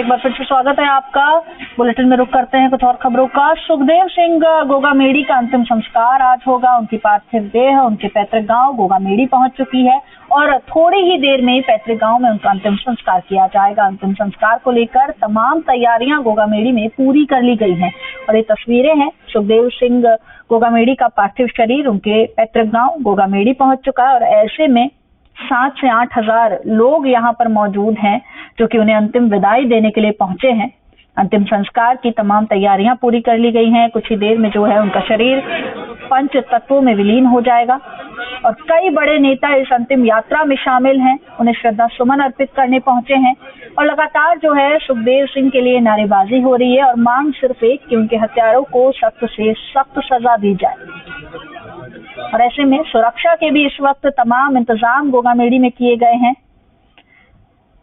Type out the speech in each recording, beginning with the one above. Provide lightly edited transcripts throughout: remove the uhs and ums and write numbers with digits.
एक बार फिर से स्वागत है आपका। बुलेटिन में रुक करते हैं कुछ और खबरों का। सुखदेव सिंह गोगामेडी का अंतिम संस्कार आज होगा। उनकी पार्थिव देह उनके पैतृक गांव गोगामेडी पहुंच चुकी है और थोड़ी ही देर में पैतृक गांव में उनका अंतिम संस्कार किया जाएगा। अंतिम संस्कार को लेकर तमाम तैयारियां गोगामेडी में पूरी कर ली गई हैं और ये तस्वीरें हैं। सुखदेव सिंह गोगामेडी का पार्थिव शरीर उनके पैतृक गांव गोगामेडी पहुंच चुका है और ऐसे में 7 से 8 हजार लोग यहाँ पर मौजूद हैं जो कि उन्हें अंतिम विदाई देने के लिए पहुंचे हैं। अंतिम संस्कार की तमाम तैयारियां पूरी कर ली गई हैं। कुछ ही देर में जो है उनका शरीर पंच तत्वों में विलीन हो जाएगा और कई बड़े नेता इस अंतिम यात्रा में शामिल हैं। उन्हें श्रद्धा सुमन अर्पित करने पहुंचे हैं और लगातार जो है सुखदेव सिंह के लिए नारेबाजी हो रही है और मांग सिर्फ एक कि उनके हत्यारों को सख्त से सख्त सजा दी जाए। और ऐसे में सुरक्षा के भी इस वक्त तमाम इंतजाम गोगामेडी में किए गए हैं।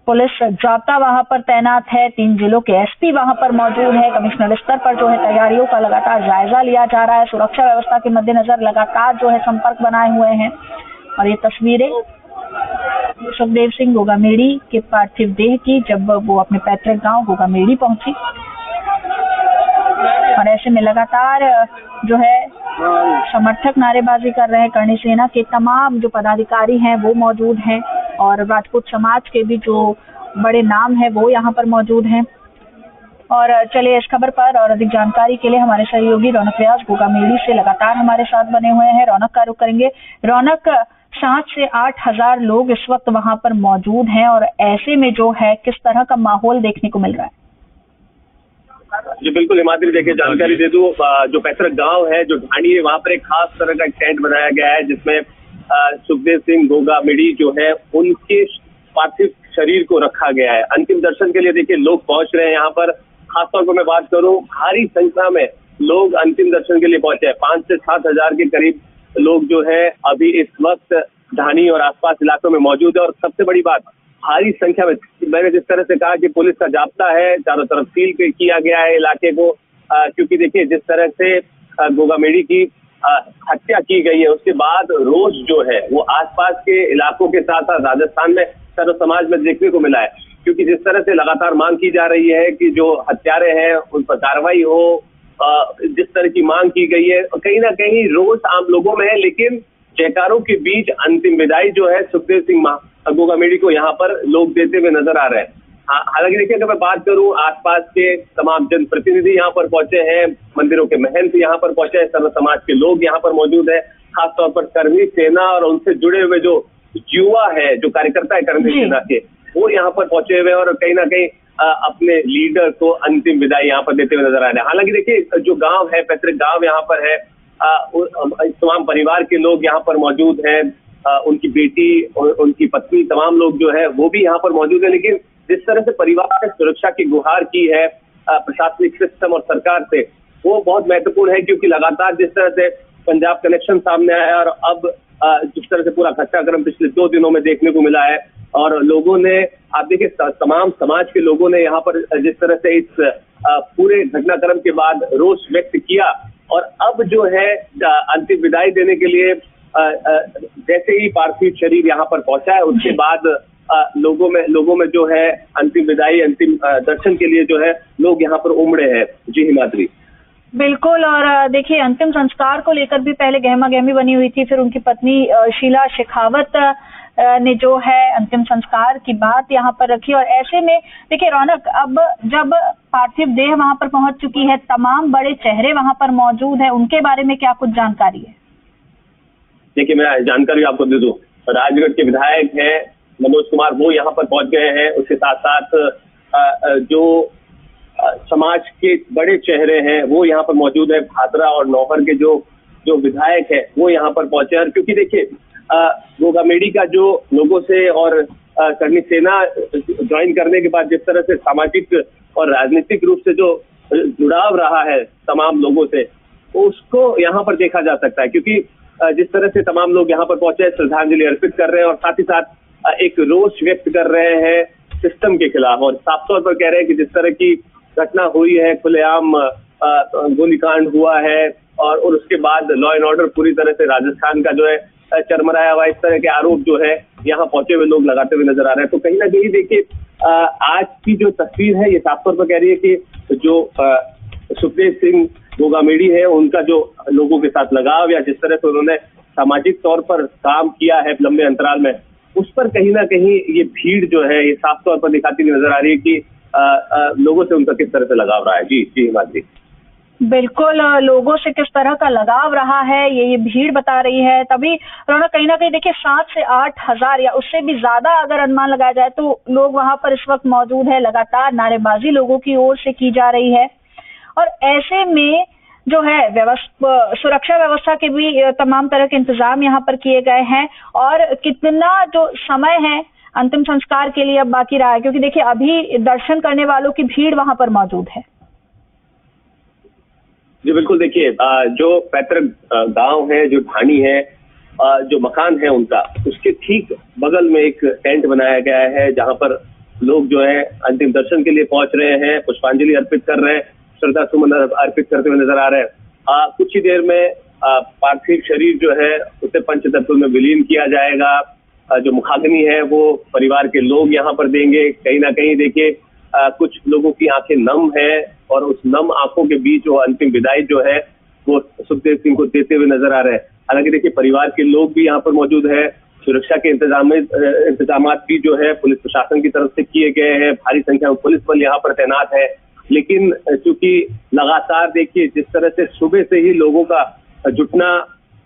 पुलिस जाब्ता वहां पर तैनात है। 3 जिलों के एसपी वहां पर मौजूद है। कमिश्नर स्तर पर जो है तैयारियों का लगातार जायजा लिया जा रहा है। सुरक्षा व्यवस्था के मद्देनजर लगातार जो है संपर्क बनाए हुए हैं और ये तस्वीरें सुखदेव सिंह गोगामेडी के पार्थिव देह की जब वो अपने पैतृक गांव गोगामेडी पहुंची और ऐसे में लगातार जो है समर्थक नारेबाजी कर रहे हैं। करणी सेना के तमाम जो पदाधिकारी हैं वो मौजूद हैं और राजपूत समाज के भी जो बड़े नाम हैं वो यहाँ पर मौजूद हैं। और चलिए इस खबर पर और अधिक जानकारी के लिए हमारे सहयोगी रौनक व्यास गोगामेडी से लगातार हमारे साथ बने हुए हैं। रौनक का रुख करेंगे। रौनक, 7 से 8 हजार लोग इस वक्त वहां पर मौजूद हैं और ऐसे में जो है किस तरह का माहौल देखने को मिल रहा है? जी बिल्कुल हिमाद्री, देखिए जानकारी दे दूं, जो पैतृक गांव है जो ढाणी है वहां पर एक खास तरह का टेंट बनाया गया है जिसमें सुखदेव सिंह गोगामेडी जो है उनके पार्थिव शरीर को रखा गया है। अंतिम दर्शन के लिए देखिए लोग पहुंच रहे हैं यहाँ पर। खासतौर पर मैं बात करूं, भारी संख्या में लोग अंतिम दर्शन के लिए पहुंचे हैं। 5 से 7 हजार के करीब लोग जो है अभी इस वक्त ढाणी और आसपास इलाकों में मौजूद है। और सबसे बड़ी बात, भारी संख्या में, मैंने जिस तरह से कहा कि पुलिस का जाब्ता है, चारों तरफ सील किया गया है इलाके को, क्योंकि देखिए जिस तरह से गोगामेडी की हत्या की गई है उसके बाद रोज जो है वो आसपास के इलाकों के साथ साथ राजस्थान में सर्व समाज में देखने को मिला है। क्योंकि जिस तरह से लगातार मांग की जा रही है कि जो हत्यारे हैं उन पर कार्रवाई हो, जिस तरह की मांग की गई है कहीं ना कहीं रोष आम लोगों में है, लेकिन जयकारों के बीच अंतिम विदाई जो है सुखदेव सिंह गोगामेडी को यहाँ पर लोग देते हुए नजर आ रहे हैं। हालांकि देखिए अगर मैं बात करूं, आसपास के तमाम जनप्रतिनिधि यहाँ पर पहुंचे हैं, मंदिरों के महंत यहाँ पर पहुंचे हैं, सर्व समाज के लोग यहाँ पर मौजूद है। खासतौर पर करणी सेना और उनसे जुड़े हुए जो युवा है, जो कार्यकर्ता है करणी सेना के, वो यहाँ पर पहुंचे हुए और कहीं ना कहीं अपने लीडर को अंतिम विदाई यहाँ पर देते हुए नजर आ रहे हैं। हालांकि देखिए जो गाँव है, पैतृक गाँव यहाँ पर है, तमाम परिवार के लोग यहाँ पर मौजूद हैं, उनकी बेटी और उनकी पत्नी, तमाम लोग जो है वो भी यहाँ पर मौजूद है। लेकिन जिस तरह से परिवार ने सुरक्षा की गुहार की है प्रशासनिक सिस्टम और सरकार से, वो बहुत महत्वपूर्ण है। क्योंकि लगातार जिस तरह से पंजाब कनेक्शन सामने आया और अब जिस तरह से पूरा घटनाक्रम पिछले 2 दिनों में देखने को मिला है और लोगों ने, आप देखिए तमाम समाज के लोगों ने यहाँ पर जिस तरह से इस पूरे घटनाक्रम के बाद रोष व्यक्त किया और अब जो है अंतिम विदाई देने के लिए जैसे ही पार्थिव शरीर यहाँ पर पहुंचा है उसके बाद लोगों में जो है अंतिम विदाई, अंतिम दर्शन के लिए जो है लोग यहाँ पर उमड़े हैं। जी हिमाद्री, बिल्कुल। और देखिए अंतिम संस्कार को लेकर भी पहले गहमा गहमी बनी हुई थी, फिर उनकी पत्नी शीला शेखावत ने जो है अंतिम संस्कार की बात यहाँ पर रखी। और ऐसे में देखिए रौनक, अब जब पार्थिव देह वहां पर पहुंच चुकी है, तमाम बड़े चेहरे वहां पर मौजूद है, उनके बारे में क्या कुछ जानकारी है? देखिए मैं जानकारी आपको दे दूं, राजगढ़ के विधायक हैं मनोज कुमार, वो यहाँ पर पहुंच गए हैं। उसके साथ साथ जो समाज के बड़े चेहरे हैं वो यहाँ पर मौजूद है। भादरा और नौहर के जो विधायक है वो यहाँ पर पहुंचे हैं। क्योंकि देखिए गोगामेडी का जो लोगों से और करणी सेना ज्वाइन करने के बाद जिस तरह से सामाजिक और राजनीतिक रूप से जो जुड़ाव रहा है तमाम लोगों से, उसको यहाँ पर देखा जा सकता है। क्योंकि जिस तरह से तमाम लोग यहाँ पर पहुंचे श्रद्धांजलि अर्पित कर रहे हैं और साथ ही साथ एक रोष व्यक्त कर रहे हैं सिस्टम के खिलाफ और साफ तौर पर कह रहे हैं कि जिस तरह की घटना हुई है, खुलेआम गोलीकांड हुआ है और उसके बाद लॉ एंड ऑर्डर पूरी तरह से राजस्थान का जो है चरमराया हुआ, इस तरह के आरोप जो है यहाँ पहुंचे हुए लोग लगाते हुए नजर आ रहे हैं। तो कहीं ना कहीं देखिए आज की जो तस्वीर है ये साफ तौर पर कह रही है कि जो सुखदेव सिंह गोगामेडी है उनका जो लोगों के साथ लगाव या जिस तरह से उन्होंने सामाजिक तौर पर काम किया है लंबे अंतराल में, उस पर कहीं ना कहीं ये भीड़ जो है ये साफ तौर पर दिखाती हुई नजर आ रही है कि लोगों से उनका किस तरह से लगाव रहा है। जी जी हिमाद्री, बिल्कुल लोगों से किस तरह का लगाव रहा है ये भीड़ बता रही है। तभी रौनक कहीं ना कहीं देखिए 7 से 8 हजार या उससे भी ज्यादा अगर अनुमान लगाया जाए तो लोग वहां पर इस वक्त मौजूद है। लगातार नारेबाजी लोगों की ओर से की जा रही है और ऐसे में जो है सुरक्षा व्यवस्था के भी तमाम तरह के इंतजाम यहाँ पर किए गए हैं। और कितना जो समय है अंतिम संस्कार के लिए अब बाकी रहा है, क्योंकि देखिए अभी दर्शन करने वालों की भीड़ वहां पर मौजूद है। जी बिल्कुल, देखिए जो पैतृक गांव है, जो ढाणी है, जो मकान है उनका, उसके ठीक बगल में एक टेंट बनाया गया है जहां पर लोग जो है अंतिम दर्शन के लिए पहुंच रहे हैं, पुष्पांजलि अर्पित कर रहे हैं, श्रद्धा सुमन अर्पित करते हुए नजर आ रहे हैं। कुछ ही देर में पार्थिव शरीर जो है उसे पंचतत्व में विलीन किया जाएगा। जो मुखाग्नि है वो परिवार के लोग यहाँ पर देंगे। कहीं ना कहीं देखिए कुछ लोगों की आंखें नम है और उस नम आंखों के बीच वो अंतिम विदाई जो है वो सुखदेव सिंह को देते हुए नजर आ रहे हैं। हालांकि देखिए परिवार के लोग भी यहाँ पर मौजूद है, सुरक्षा के इंतजाम भी जो है पुलिस प्रशासन की तरफ से किए गए हैं, भारी संख्या में पुलिस बल यहाँ पर तैनात है। लेकिन चूंकि लगातार देखिए जिस तरह से सुबह से ही लोगों का जुटना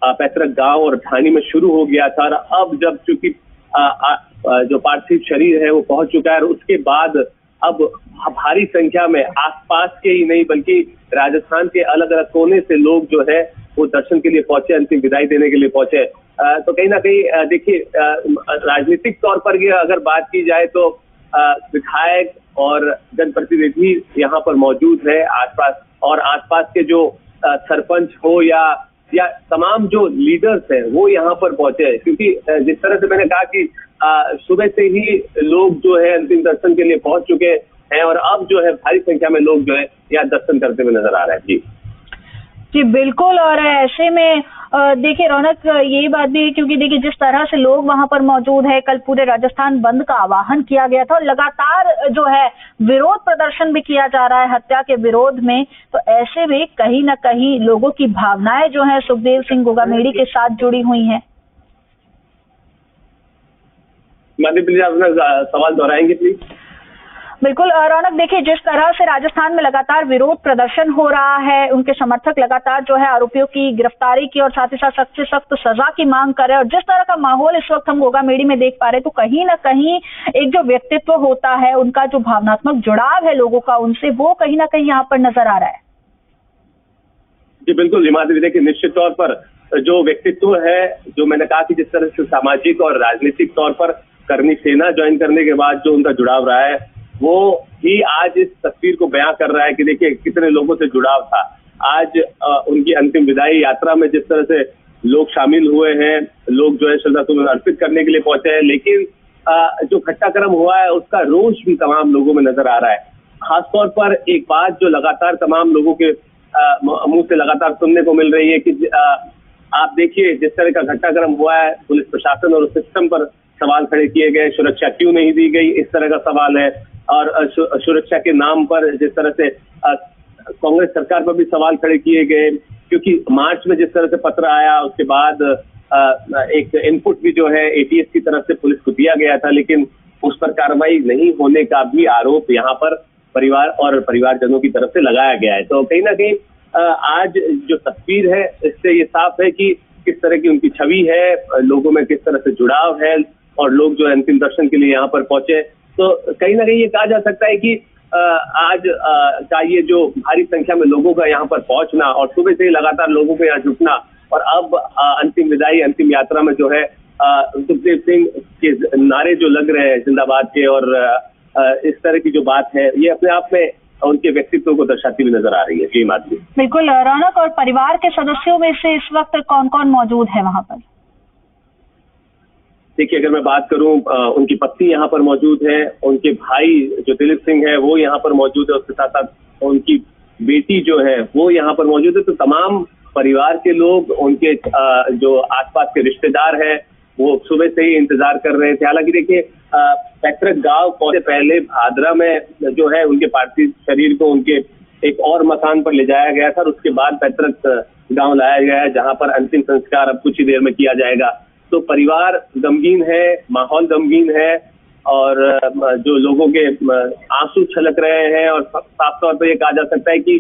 पैतृक गांव और ढाणी में शुरू हो गया था, और अब जब चूंकि जो पार्थिव शरीर है वो पहुंच चुका है, और उसके बाद अब भारी संख्या में आसपास के ही नहीं बल्कि राजस्थान के अलग अलग कोने से लोग जो है वो दर्शन के लिए पहुंचे, अंतिम विदाई देने के लिए पहुंचे। तो कहीं ना कहीं देखिए राजनीतिक तौर पर ये अगर बात की जाए तो विधायक और जनप्रतिनिधि यहाँ पर मौजूद है आसपास, और आसपास के जो सरपंच हो या तमाम जो लीडर्स हैं वो यहाँ पर पहुंचे हैं। क्योंकि जिस तरह से मैंने कहा कि सुबह से ही लोग जो है अंतिम दर्शन के लिए पहुंच चुके हैं और अब जो है भारी संख्या में लोग जो है यहाँ दर्शन करते हुए नजर आ रहे हैं। जी जी बिल्कुल। और ऐसे में देखिए रौनक यही बात भी है, क्योंकि देखिए जिस तरह से लोग वहां पर मौजूद है, कल पूरे राजस्थान बंद का आह्वान किया गया था और लगातार जो है विरोध प्रदर्शन भी किया जा रहा है हत्या के विरोध में। तो ऐसे में कहीं ना कहीं लोगों की भावनाएं जो है सुखदेव सिंह गोगामेडी के साथ जुड़ी हुई हैं। माननीय प्लीज अपना सवाल दोहराएंगे प्लीज। बिल्कुल रौनक, देखिए जिस तरह से राजस्थान में लगातार विरोध प्रदर्शन हो रहा है, उनके समर्थक लगातार जो है आरोपियों की गिरफ्तारी की और साथ ही साथ सख्त से सख्त सजा की मांग कर रहे हैं, और जिस तरह का माहौल इस वक्त हम गोगामेडी में देख पा रहे हैं, तो कहीं ना कहीं एक जो व्यक्तित्व होता है, उनका जो भावनात्मक जुड़ाव है लोगों का उनसे, वो कहीं ना कहीं यहाँ पर नजर आ रहा है। जी बिल्कुल हिमाद्री, देखिए निश्चित तौर पर जो व्यक्तित्व है, जो मैंने कहा कि जिस तरह से सामाजिक और राजनीतिक तौर पर करनी सेना ज्वाइन करने के बाद जो उनका जुड़ाव रहा है, वो ही आज इस तस्वीर को बयां कर रहा है कि देखिए कितने लोगों से जुड़ाव था। आज उनकी अंतिम विदाई यात्रा में जिस तरह से लोग शामिल हुए हैं, लोग जो है श्रद्धा सुमन अर्पित करने के लिए पहुंचे हैं, लेकिन जो घटनाक्रम हुआ है उसका रोष भी तमाम लोगों में नजर आ रहा है। खासतौर पर एक बात जो लगातार तमाम लोगों के मुंह से लगातार सुनने को मिल रही है कि आप देखिए जिस तरह का घटनाक्रम हुआ है, पुलिस प्रशासन और सिस्टम पर सवाल खड़े किए गए, सुरक्षा क्यों नहीं दी गई, इस तरह का सवाल है। और सुरक्षा के नाम पर जिस तरह से कांग्रेस सरकार पर भी सवाल खड़े किए गए, क्योंकि मार्च में जिस तरह से पत्र आया उसके बाद एक इनपुट भी जो है एटीएस की तरफ से पुलिस को दिया गया था, लेकिन उस पर कार्रवाई नहीं होने का भी आरोप यहाँ पर परिवार और परिवारजनों की तरफ से लगाया गया है। तो कहीं ना कहीं आज जो तस्वीर है इससे ये साफ है कि किस तरह की उनकी छवि है, लोगों में किस तरह से जुड़ाव है, और लोग जो अंतिम दर्शन के लिए यहाँ पर पहुंचे। तो कहीं ना कहीं ये कहा जा सकता है कि आज का ये जो भारी संख्या में लोगों का यहाँ पर पहुंचना और सुबह से ही लगातार लोगों को यहाँ जुटना, और अब अंतिम विदाई, अंतिम यात्रा में जो है सुखदेव सिंह के नारे जो लग रहे हैं जिंदाबाद के, और इस तरह की जो बात है, ये अपने आप में उनके व्यक्तित्व को दर्शाती हुई नजर आ रही है। जी माधुरी। बिल्कुल रौनक, और परिवार के सदस्यों में से इस वक्त कौन कौन मौजूद है वहां पर? देखिए अगर मैं बात करूं, उनकी पत्नी यहाँ पर मौजूद है, उनके भाई जो दिलीप सिंह है वो यहाँ पर मौजूद है, उसके साथ साथ उनकी बेटी जो है वो यहाँ पर मौजूद है। तो तमाम परिवार के लोग, उनके जो आसपास के रिश्तेदार हैं, वो सुबह से ही इंतजार कर रहे थे। हालांकि देखिए पैतृक गांव पहुंचे पहले भादरा में जो है उनके पार्थिव शरीर को उनके एक और मकान पर ले जाया गया था और उसके बाद पैतृक गांव लाया गया है, जहां पर अंतिम संस्कार अब कुछ ही देर में किया जाएगा। तो परिवार गमगीन है, माहौल गमगीन है और जो लोगों के आंसू छलक रहे हैं और साफ तौर पर यह कहा जा सकता है कि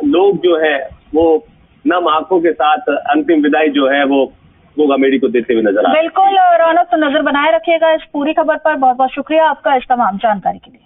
लोग जो है वो नम आंखों के साथ अंतिम विदाई जो है वो गोगा मेडी को देते हुए नजर आ रहे हैं। बिल्कुल रौनक, तो नजर बनाए रखिएगा इस पूरी खबर पर। बहुत बहुत शुक्रिया आपका इस तमाम जानकारी के लिए।